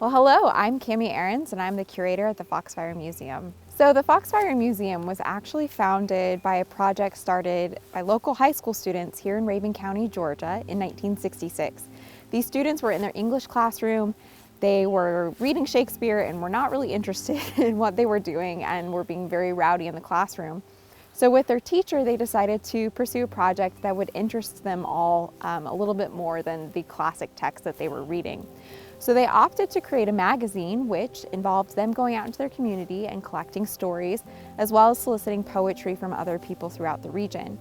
Well, hello, I'm Cami Ahrens, and I'm the curator at the Foxfire Museum. So the Foxfire Museum was actually founded by a project started by local high school students here in Raven County, Georgia in 1966. These students were in their English classroom. They were reading Shakespeare and were not really interested in what they were doing and were being very rowdy in the classroom. So with their teacher, they decided to pursue a project that would interest them all a little bit more than the classic text that they were reading. So they opted to create a magazine which involved them going out into their community and collecting stories, as well as soliciting poetry from other people throughout the region.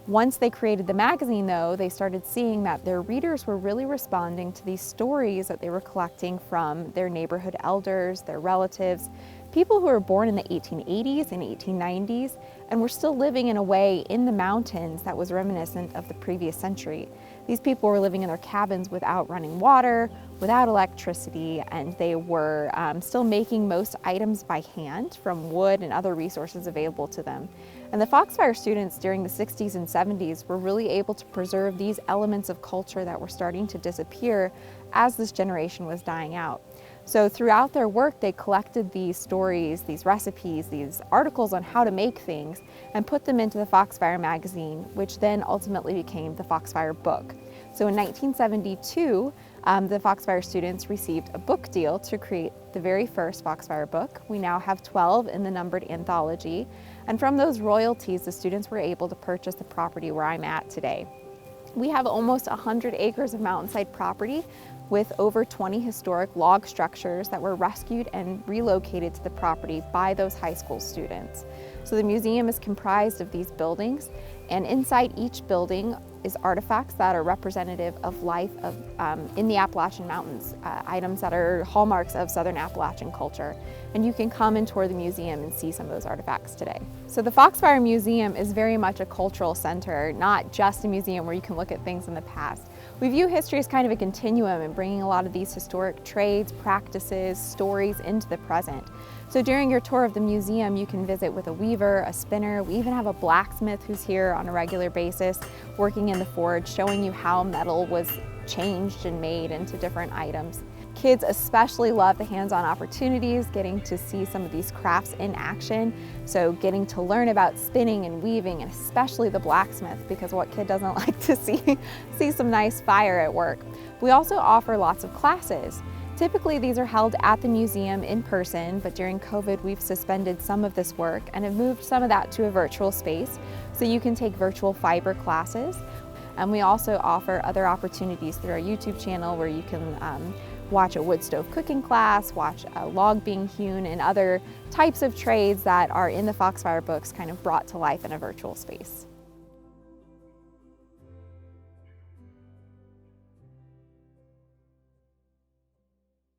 Once they created the magazine, though, they started seeing that their readers were really responding to these stories that they were collecting from their neighborhood elders, their relatives, people who were born in the 1880s and 1890s and were still living in a way in the mountains that was reminiscent of the previous century. These people were living in their cabins without running water, without electricity, and they were still making most items by hand from wood and other resources available to them. And the Foxfire students during the 60s and 70s were really able to preserve these elements of culture that were starting to disappear as this generation was dying out. So throughout their work, they collected these stories, these recipes, these articles on how to make things, and put them into the Foxfire magazine, which then ultimately became the Foxfire book. So in 1972, the Foxfire students received a book deal to create the very first Foxfire book. We now have 12 in the numbered anthology, and from those royalties, the students were able to purchase the property where I'm at today. We have almost 100 acres of mountainside property with over 20 historic log structures that were rescued and relocated to the property by those high school students. So the museum is comprised of these buildings, and inside each building is artifacts that are representative of life in the Appalachian Mountains, items that are hallmarks of Southern Appalachian culture. And you can come and tour the museum and see some of those artifacts today. So the Foxfire Museum is very much a cultural center, not just a museum where you can look at things in the past. We view history as kind of a continuum and bringing a lot of these historic trades, practices, stories into the present. So during your tour of the museum, you can visit with a weaver, a spinner. We even have a blacksmith who's here on a regular basis working in the forge, showing you how metal was changed and made into different items. Kids especially love the hands-on opportunities, getting to see some of these crafts in action. So getting to learn about spinning and weaving, and especially the blacksmith, because what kid doesn't like to see some nice fire at work. We also offer lots of classes. Typically, these are held at the museum in person, but during COVID, we've suspended some of this work and have moved some of that to a virtual space, so you can take virtual fiber classes. And we also offer other opportunities through our YouTube channel where you can watch a wood stove cooking class, watch a log being hewn, and other types of trades that are in the Foxfire books kind of brought to life in a virtual space.